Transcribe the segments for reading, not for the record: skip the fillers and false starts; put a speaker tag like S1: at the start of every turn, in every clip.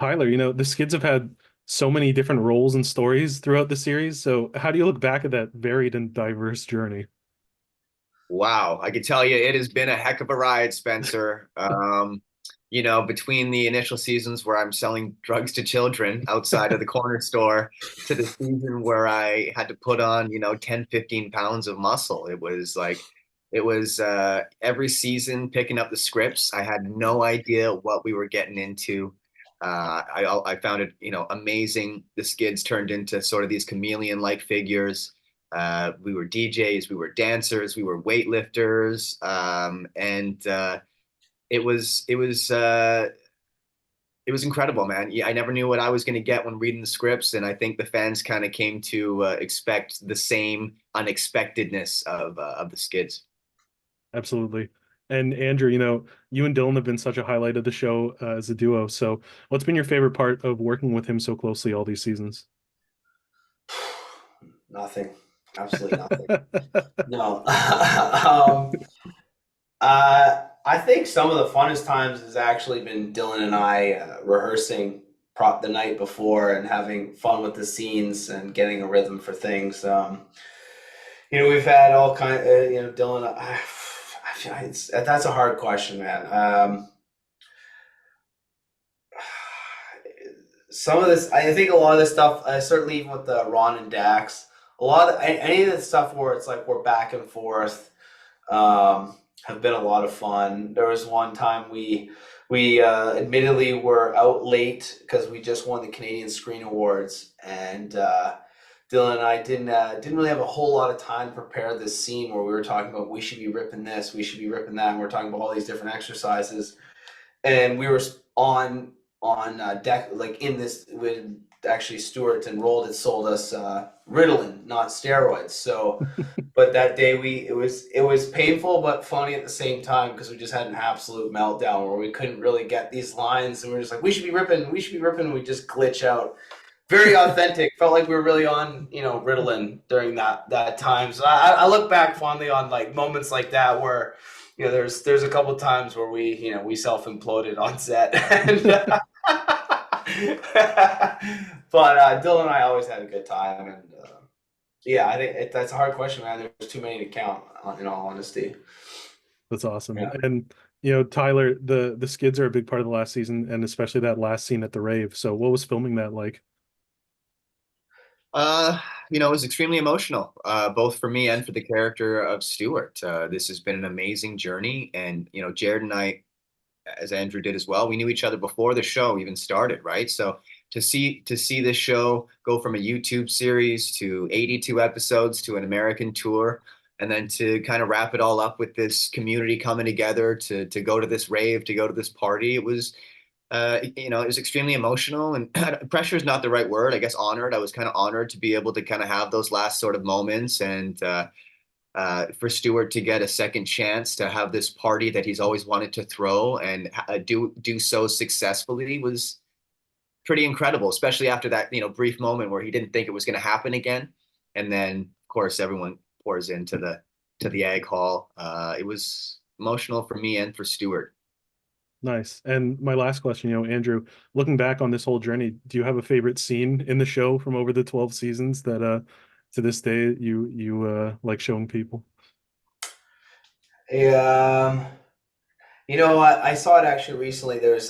S1: Tyler, the Skids have had so many different roles and stories throughout the series. So how do you look back at that varied and diverse journey?
S2: Wow, I can tell you it has been a heck of a ride, Spencer. Between the initial seasons where I'm selling drugs to children outside of the corner store to the season where I had to put on, 10, 15 pounds of muscle. It was every season picking up the scripts. I had no idea what we were getting into. I found it, amazing. The Skids turned into sort of these chameleon-like figures. We were DJs, we were dancers, we were weightlifters, and it was incredible, man. Yeah, I never knew what I was going to get when reading the scripts, and I think the fans kind of came to expect the same unexpectedness of the Skids.
S1: Absolutely. And Andrew, you and Dylan have been such a highlight of the show as a duo. So what's been your favorite part of working with him so closely all these seasons?
S3: Nothing. Absolutely nothing. No. I think some of the funnest times has actually been Dylan and I rehearsing prop the night before and having fun with the scenes and getting a rhythm for things. We've had all kind. Dylan. That's a hard question, man. Some of this, I think, a lot of this stuff, certainly even with the Ron and Dax, a lot of any of the stuff where it's like we're back and forth. Have been a lot of fun. There was one time we admittedly were out late because we just won the Canadian Screen Awards, and Dylan and I didn't really have a whole lot of time to prepare this scene where we were talking about we should be ripping this, we should be ripping that, and we're talking about all these different exercises, and we were on deck like in this with actually Stewart and Rolled had sold us Ritalin, not steroids. So, but that day it was painful but funny at the same time because we just had an absolute meltdown where we couldn't really get these lines and we are just like we should be ripping. And we just glitch out. Very authentic. Felt like we were really on Ritalin during that time. So I look back fondly on like moments like that where. There's a couple times where we self imploded on set, and but Dylan and I always had a good time, and yeah, I think that's a hard question, man. There's too many to count, in all honesty.
S1: That's awesome.
S3: Yeah.
S1: And Tyler, the Skids are a big part of the last season, and especially that last scene at the rave. So what was filming that like?
S2: Uh, it was extremely emotional, both for me and for the character of Stewart. This has been an amazing journey, and Jared and I, as Andrew did as well, we knew each other before the show even started, right? So to see this show go from a YouTube series to 82 episodes to an American tour, and then to kind of wrap it all up with this community coming together to go to this rave, to go to this party, it was extremely emotional, and pressure is not the right word. I guess honored. I was kind of honored to be able to kind of have those last sort of moments, and for Stewart to get a second chance to have this party that he's always wanted to throw and do so successfully was pretty incredible, especially after that brief moment where he didn't think it was going to happen again, and then of course everyone pours into the egg hall. It was emotional for me and for Stewart.
S1: Nice. And my last question, Andrew, looking back on this whole journey, do you have a favorite scene in the show from over the 12 seasons that to this day you like showing people?
S3: Yeah. I saw it actually recently. There's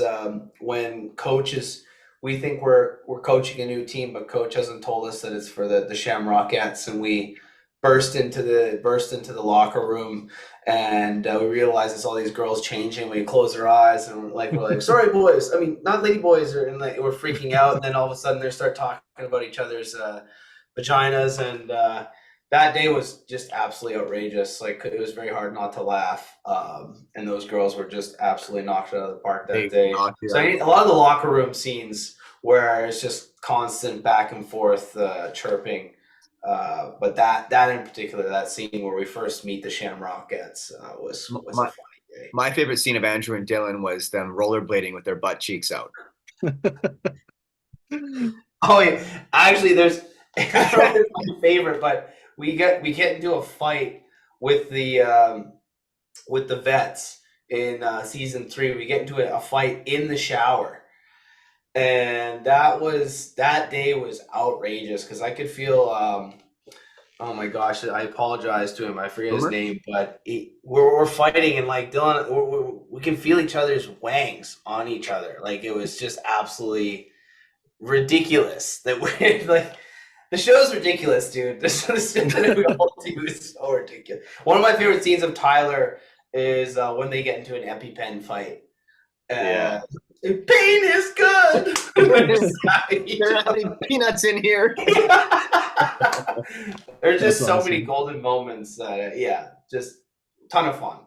S3: when coaches, we think we're coaching a new team, but coach hasn't told us that it's for the Shamrockettes, and we burst into the locker room, and we realize it's all these girls changing. We close our eyes and we're like, sorry boys. I mean, not lady boys, and like we're freaking out. And then all of a sudden they start talking about each other's vaginas, and that day was just absolutely outrageous. Like it was very hard not to laugh. And those girls were just absolutely knocked out of the park that
S2: They
S3: day.
S2: knocked it
S3: So
S2: out.
S3: a lot of the locker room scenes where it's just constant back and forth chirping. But that in particular, that scene where we first meet the Shamrockettes was a
S2: My,
S3: funny day.
S2: my favorite scene of Andrew and Dylan was them rollerblading with their butt cheeks out.
S3: Oh yeah, actually, there's I don't know if it's my favorite, but we get into a fight with the vets in season 3. We get into a fight in the shower, And that day was outrageous because I could feel oh my gosh, I apologize to him. I forget his name, but we're fighting and like Dylan, we can feel each other's wangs on each other. Like it was just absolutely ridiculous that we're like the show's ridiculous, dude. The shit that we all do is so ridiculous. One of my favorite scenes of Tyler is when they get into an EpiPen fight.
S2: Yeah.
S3: Pain is good.
S2: There are any peanuts in here.
S3: There's just
S1: That's
S3: so
S1: awesome.
S3: many golden moments that, just a ton of fun.